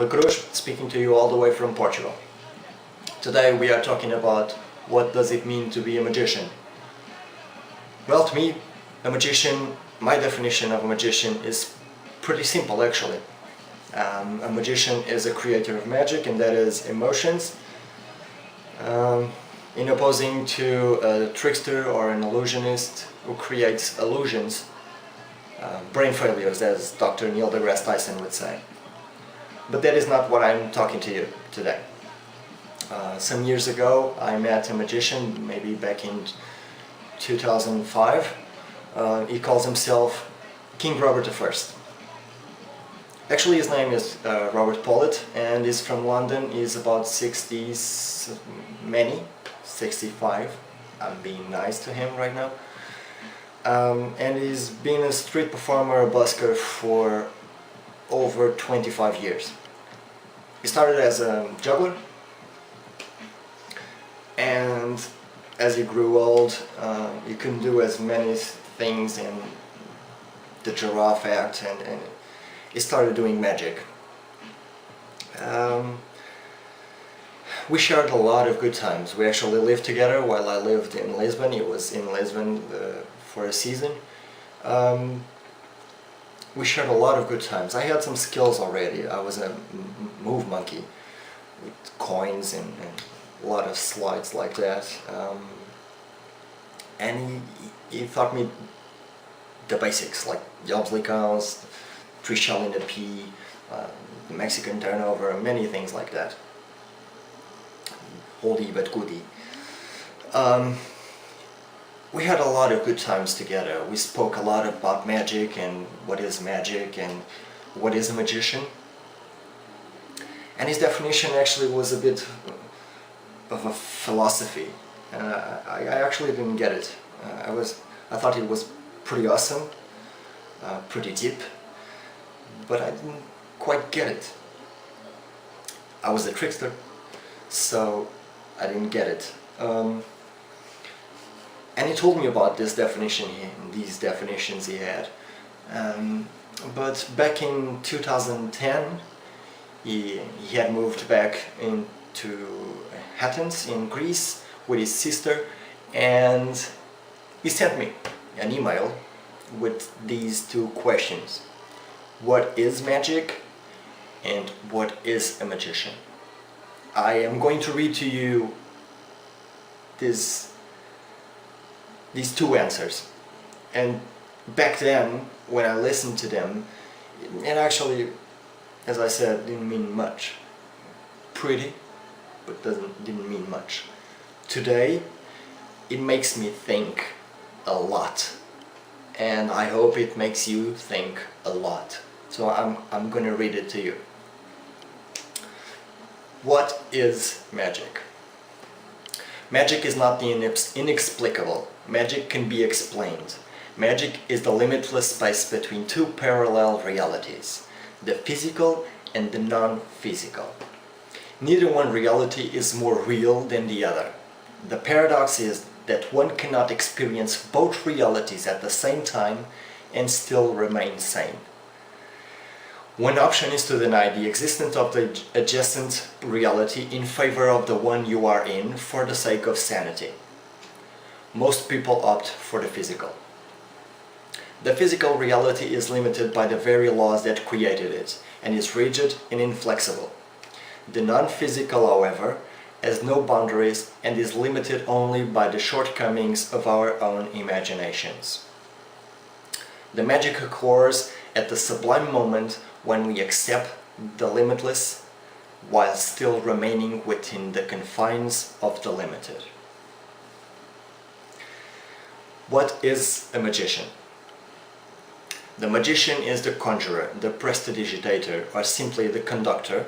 Nova Cruz, speaking to you all the way from Portugal. Today we are talking about what does it mean to be a magician. Well, to me, a magician, my definition of a magician is pretty simple actually. A magician is a creator of magic, and that is emotions, in opposing to a trickster or an illusionist who creates illusions, brain failures, as Dr. Neil deGrasse Tyson would say. But that is not what I'm talking to you today. Some years ago I met a magician, maybe back in 2005. He calls himself King Robert I. Actually his name is Robert Pollitt, and he's from London. He's about 60s, 65. I'm being nice to him right now. And he's been a street performer, a busker for over 25 years. He started as a juggler, and as he grew old, he couldn't do as many things in the Giraffe Act, and he started doing magic. We shared a lot of good times. We actually lived together while I lived in Lisbon. He was in Lisbon for a season. We shared a lot of good times. I had some skills already. I was a move monkey with coins and a lot of slides like that. And he taught me the basics, like Jobslicans, Trishal in the P, the Mexican turnover, many things like that. Oldie but goodie. We had a lot of good times together. We spoke a lot about magic and what is magic and what is a magician. And his definition actually was a bit of a philosophy. And I actually didn't get it. I thought it was pretty awesome, pretty deep, but I didn't quite get it. I was a trickster, so I didn't get it. And he told me about this definition, these definitions he had. But back in 2010, he had moved back into Athens in Greece with his sister, and he sent me an email with these two questions. What is magic, and what is a magician? I am going to read to you these two answers. And back then, when I listened to them, it actually, as I said, didn't mean much. Pretty, but didn't mean much. Today, it makes me think a lot, and I hope it makes you think a lot. So I'm going to read it to you. What is magic? Magic is not the inexplicable. Magic can be explained. Magic is the limitless space between two parallel realities, the physical and the non-physical. Neither one reality is more real than the other. The paradox is that one cannot experience both realities at the same time and still remain sane. One option is to deny the existence of the adjacent reality in favor of the one you are in for the sake of sanity. Most people opt for the physical. The physical reality is limited by the very laws that created it and is rigid and inflexible. The non-physical, however, has no boundaries and is limited only by the shortcomings of our own imaginations. The magic occurs at the sublime moment when we accept the limitless while still remaining within the confines of the limited. What is a magician? The magician is the conjurer, the prestidigitator, or simply the conductor,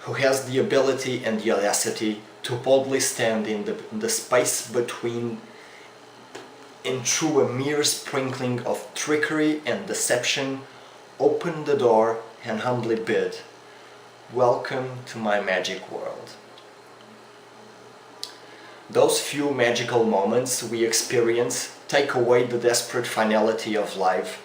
who has the ability and the audacity to boldly stand in the space between and through a mere sprinkling of trickery and deception, open the door and humbly bid, "Welcome to my magic world." Those few magical moments we experience take away the desperate finality of life,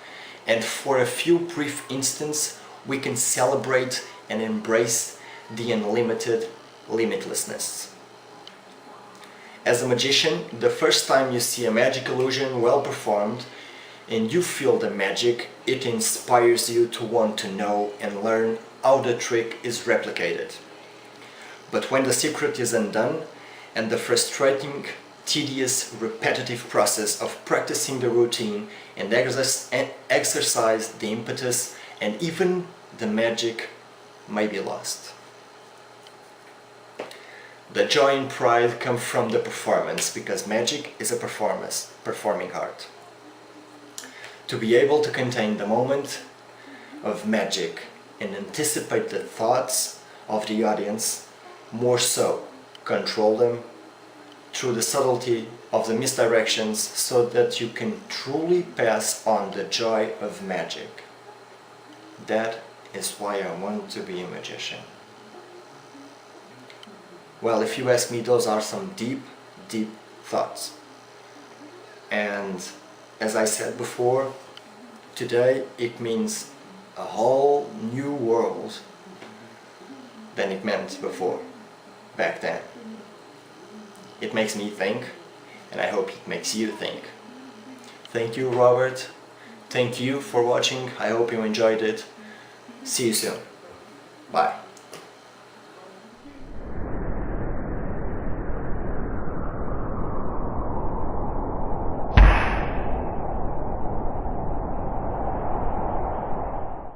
and for a few brief instants we can celebrate and embrace the unlimited limitlessness. As a magician, the first time you see a magic illusion well performed and you feel the magic, it inspires you to want to know and learn how the trick is replicated. But when the secret is undone and the frustrating, tedious, repetitive process of practicing the routine and exercise the impetus and even the magic may be lost. The joy and pride come from the performance, because magic is a performing art. To be able to contain the moment of magic and anticipate the thoughts of the audience, more so, control them through the subtlety of the misdirections so that you can truly pass on the joy of magic. That is why I want to be a magician. Well, if you ask me, those are some deep, deep thoughts. And as I said before, today it means a whole new world than it meant before, back then. It makes me think, and I hope it makes you think. Thank you, Robert. Thank you for watching. I hope you enjoyed it. See you soon. Bye.